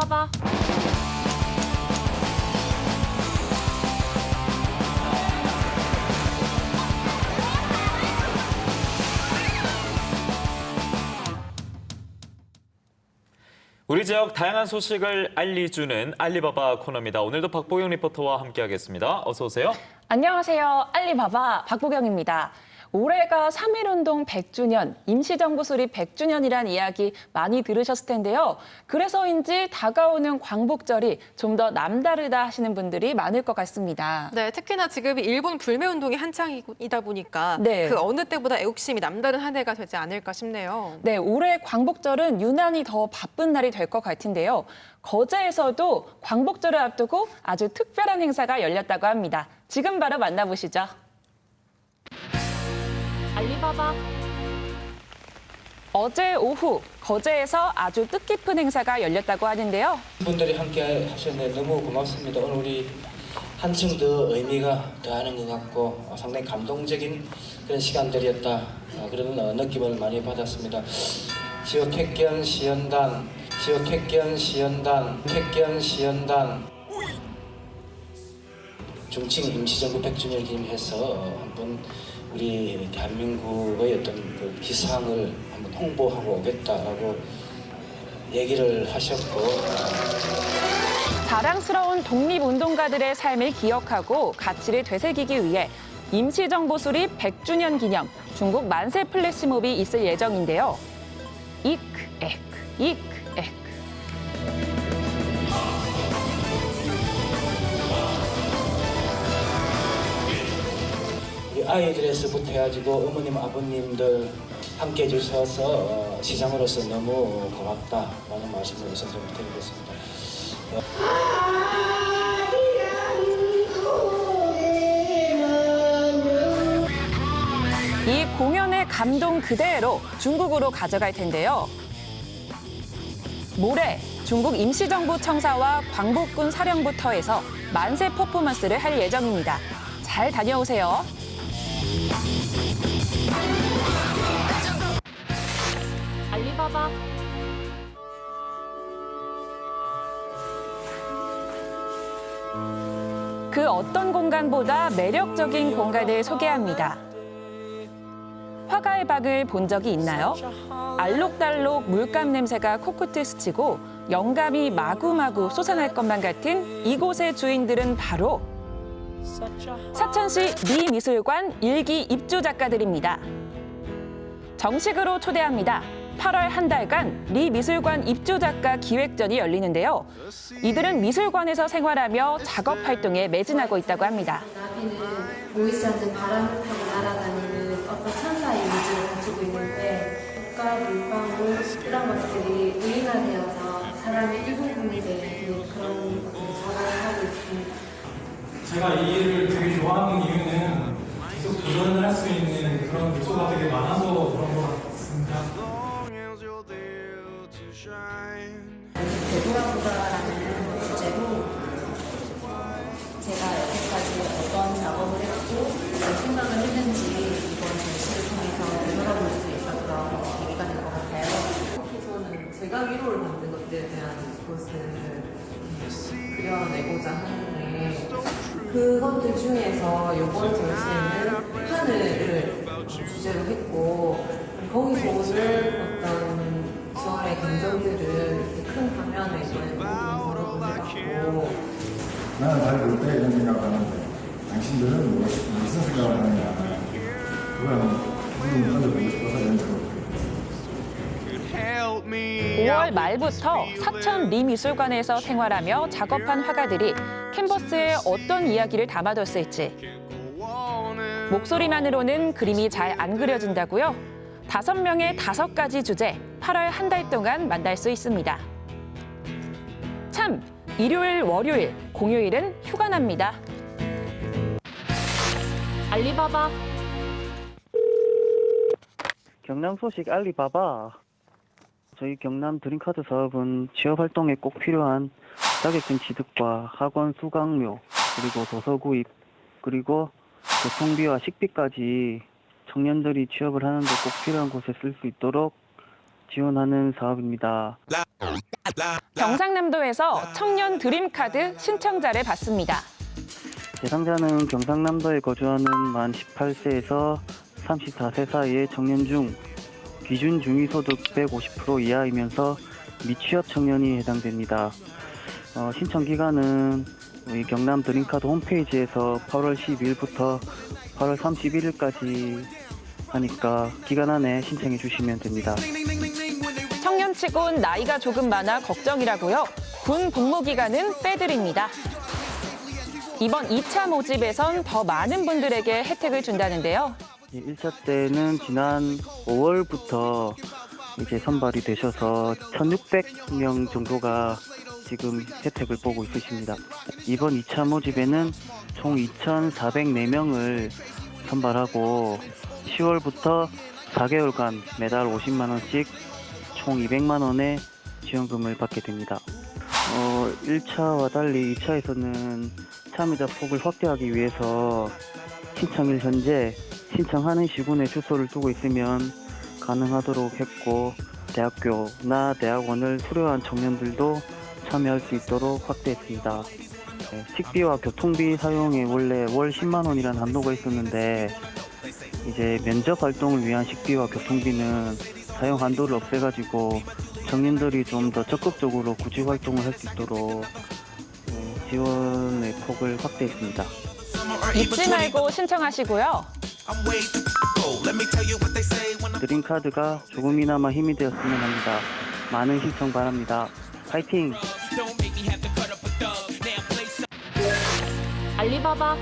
알리바바. 우리 지역 다양한 소식을 알려주는 알리바바 코너입니다. 오늘도 박보경 리포터와 함께하겠습니다. 어서 오세요. 안녕하세요. 알리바바 박보경입니다. 올해가 3.1운동 100주년, 임시정부 수립 100주년이란 이야기 많이 들으셨을 텐데요. 그래서인지 다가오는 광복절이 좀 더 남다르다 하시는 분들이 많을 것 같습니다. 네, 특히나 지금이 일본 불매운동이 한창이다 보니까 네. 그 어느 때보다 애국심이 남다른 한 해가 되지 않을까 싶네요. 네, 올해 광복절은 유난히 더 바쁜 날이 될 것 같은데요. 거제에서도 광복절을 앞두고 아주 특별한 행사가 열렸다고 합니다. 지금 바로 만나보시죠. 알리바바. 어제 오후 거제에서 아주 뜻깊은 행사가 열렸다고 하는데요. 분들이 함께 하셨는데 너무 고맙습니다. 오늘 우리 한층 더 의미가 더하는 것 같고 상당히 감동적인 그런 시간들이었다. 그런 느낌을 많이 받았습니다. 지역 택견 시연단, 지역 택견 시연단, 택견 시연단 중칭 임시정부 100주년을 기념해서 한번 우리 대한민국의 어떤 그 기상을 한번 홍보하고 오겠다라고 얘기를 하셨고 자랑스러운 독립운동가들의 삶을 기억하고 가치를 되새기기 위해 임시정부 수립 100주년 기념 중국 만세 플래시몹이 있을 예정인데요. 이크, 에크, 이크, 에크. 우리 아이들에서부터 해가지고 어머님, 아버님들 함께 해주셔서 시장으로서 너무 고맙다라는 말씀을 우선 좀 드리겠습니다. 이 공연의 감동 그대로 중국으로 가져갈 텐데요. 모레 중국 임시정부 청사와 광복군 사령부터에서 만세 퍼포먼스를 할 예정입니다. 잘 다녀오세요. 알리바바. 그 어떤 공간보다 매력적인 공간을 소개합니다. 화가의 박을 본 적이 있나요? 알록달록 물감 냄새가 코끝을 스치고 영감이 마구마구 솟아날 것만 같은 이곳의 주인들은 바로 사천시 리미술관 일기 입주 작가들입니다. 정식으로 초대합니다. 8월 한 달간 리미술관 입주 작가 기획전이 열리는데요. 이들은 미술관에서 생활하며 작업 활동에 매진하고 있다고 합니다. 앞에는 보이지 않는 바람을 타고 날아다니는 어떤 천사의 이미지를 가지고 있는데 꽃과 물방울 이런 것들이 무인화되어서 사람의 일부분이 되는 그런 것들을 작업을 하고 있습니다. 제가 이 일을 되게 좋아하는 이유는 계속 도전을 할 수 있는 그런 요소가 되게 많아서 그런 것 같습니다. 되돌아보다라는 주제로 제가 여태까지 어떤 작업을 했고 어떤 생각을 했는지 이번 전시를 통해서 되돌아볼 수 있었던 계기가 된 것 같아요. 저는 제가 위로를 받는 것들에 대한 것을 그려내고자 하는데 그것들 중에서 이번 전시에는 하늘을 주제로 했고 거기서 오는 어떤 저의 감정들을 이렇게 큰 화면에 보여보기도 해봤고 나는 잘 볼 때 이런 생각을 하는데 당신들은 무슨 생각을 하느냐 그건 무슨 가져보고 싶어서 이런 식으로 5월 말부터 사천 리미술관에서 생활하며 작업한 화가들이 캔버스에 어떤 이야기를 담아뒀을지 목소리만으로는 그림이 잘 안 그려진다고요? 5명의 5가지 주제 8월 한 달 동안 만날 수 있습니다. 참, 일요일, 월요일, 공휴일은 휴가 납니다. 알리바바. 경남 소식 알리바바. 저희 경남 드림카드 사업은 취업 활동에 꼭 필요한 자격증 취득과 학원 수강료, 그리고 도서 구입, 그리고 교통비와 식비까지 청년들이 취업을 하는데 꼭 필요한 곳에 쓸 수 있도록 지원하는 사업입니다. 경상남도에서 청년 드림카드 신청자를 받습니다. 대상자는 경상남도에 거주하는 만 18세에서 34세 사이의 청년 중 기준 중위소득 150% 이하이면서 미취업 청년이 해당됩니다. 신청 기간은 우리 경남 드림카드 홈페이지에서 8월 12일부터 8월 31일까지 하니까 기간 안에 신청해 주시면 됩니다. 청년치곤 나이가 조금 많아 걱정이라고요? 군 복무 기간은 빼드립니다. 이번 2차 모집에선 더 많은 분들에게 혜택을 준다는데요. 1차 때는 지난 5월부터 이제 선발이 되셔서 1,600명 정도가 지금 혜택을 보고 있으십니다. 이번 2차 모집에는 총 2,404명을 선발하고 10월부터 4개월간 매달 50만 원씩 총 200만 원의 지원금을 받게 됩니다. 1차와 달리 2차에서는 참여자 폭을 확대하기 위해서 신청일 현재 신청하는 시군에 주소를 두고 있으면 가능하도록 했고 대학교나 대학원을 수료한 청년들도 참여할 수 있도록 확대했습니다. 식비와 교통비 사용에 원래 월 10만 원이라는 한도가 있었는데 이제 면접 활동을 위한 식비와 교통비는 사용 한도를 없애가지고 청년들이 좀 더 적극적으로 구직 활동을 할 수 있도록 지원의 폭을 확대했습니다. 잊지 말고 신청하시고요. 드림카드가 조금이나마 힘이 되었으면 합니다. 많은 신청 바랍니다. 파이팅! 알리바바.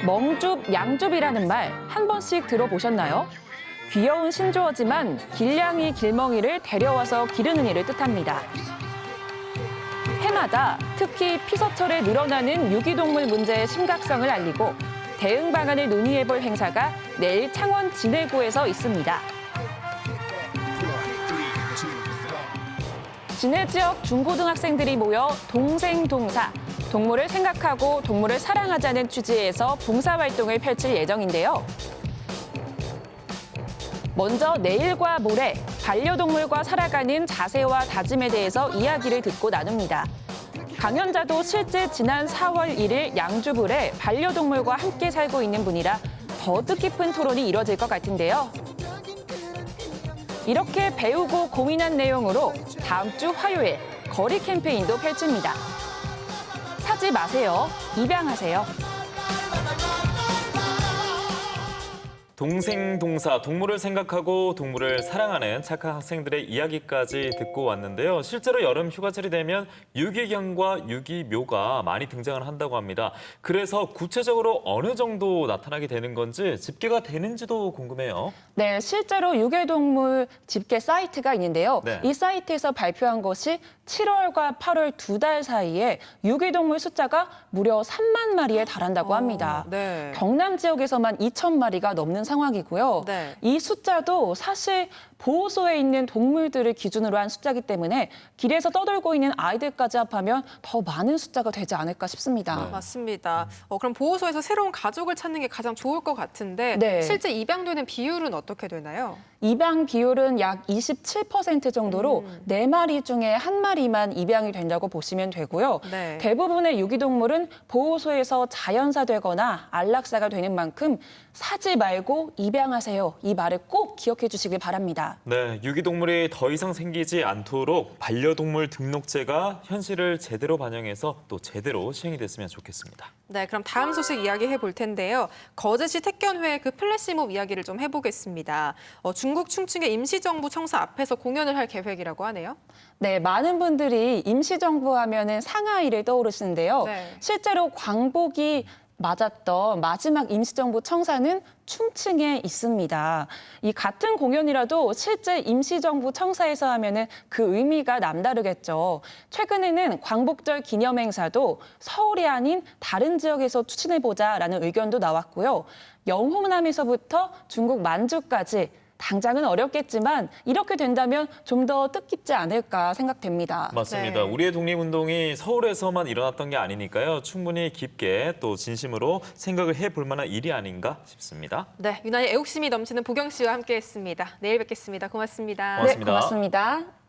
멍줍, 양줍이라는 말 한 번씩 들어보셨나요? 귀여운 신조어지만 길냥이 길멍이를 데려와서 기르는 일을 뜻합니다. 해마다 특히 피서철에 늘어나는 유기동물 문제의 심각성을 알리고 대응 방안을 논의해볼 행사가 내일 창원 진해구에서 있습니다. 진해 지역 중고등학생들이 모여 동생동사, 동물을 생각하고 동물을 사랑하자는 취지에서 봉사활동을 펼칠 예정인데요. 먼저 내일과 모레 반려동물과 살아가는 자세와 다짐에 대해서 이야기를 듣고 나눕니다. 강연자도 실제 지난 4월 1일 양주불에 반려동물과 함께 살고 있는 분이라 더 뜻깊은 토론이 이뤄질 것 같은데요. 이렇게 배우고 고민한 내용으로 다음 주 화요일 거리 캠페인도 펼칩니다. 사지 마세요. 입양하세요. 동생동사, 동물을 생각하고 동물을 사랑하는 착한 학생들의 이야기까지 듣고 왔는데요. 실제로 여름 휴가철이 되면 유기견과 유기묘가 많이 등장을 한다고 합니다. 그래서 구체적으로 어느 정도 나타나게 되는 건지 집계가 되는지도 궁금해요. 네, 실제로 유괴동물 집계 사이트가 있는데요. 네. 이 사이트에서 발표한 것이 7월과 8월 2달 사이에 유기동물 숫자가 무려 3만 마리에 달한다고 합니다. 네. 경남 지역에서만 2천 마리가 넘는 상황이고요. 네. 이 숫자도 사실 보호소에 있는 동물들을 기준으로 한 숫자이기 때문에 길에서 떠돌고 있는 아이들까지 합하면 더 많은 숫자가 되지 않을까 싶습니다. 맞습니다. 그럼 보호소에서 새로운 가족을 찾는 게 가장 좋을 것 같은데 네. 실제 입양되는 비율은 어떻게 되나요? 입양 비율은 약 27% 정도로 4마리 중에 1마리만 입양이 된다고 보시면 되고요. 네. 대부분의 유기동물은 보호소에서 자연사되거나 안락사가 되는 만큼 사지 말고 입양하세요. 이 말을 꼭 기억해 주시길 바랍니다. 네, 유기동물이 더 이상 생기지 않도록 반려동물 등록제가 현실을 제대로 반영해서 또 제대로 시행이 됐으면 좋겠습니다. 네, 그럼 다음 소식 이야기해 볼 텐데요. 거제시 택견회 그 플래시몹 이야기를 좀 해보겠습니다. 중국 충칭의 임시정부 청사 앞에서 공연을 할 계획이라고 하네요. 네, 많은 분들이 임시정부 하면은 상하이를 떠오르시는데요. 네. 실제로 광복이 맞았던 마지막 임시정부 청사는 충칭에 있습니다. 이 같은 공연이라도 실제 임시정부 청사에서 하면은 그 의미가 남다르겠죠. 최근에는 광복절 기념 행사도 서울이 아닌 다른 지역에서 추진해보자라는 의견도 나왔고요. 영호남에서부터 중국 만주까지 당장은 어렵겠지만 이렇게 된다면 좀 더 뜻깊지 않을까 생각됩니다. 맞습니다. 네. 우리의 독립운동이 서울에서만 일어났던 게 아니니까요. 충분히 깊게 또 진심으로 생각을 해볼 만한 일이 아닌가 싶습니다. 네, 유난히 애국심이 넘치는 보경 씨와 함께했습니다. 내일 뵙겠습니다. 고맙습니다. 고맙습니다. 네, 고맙습니다.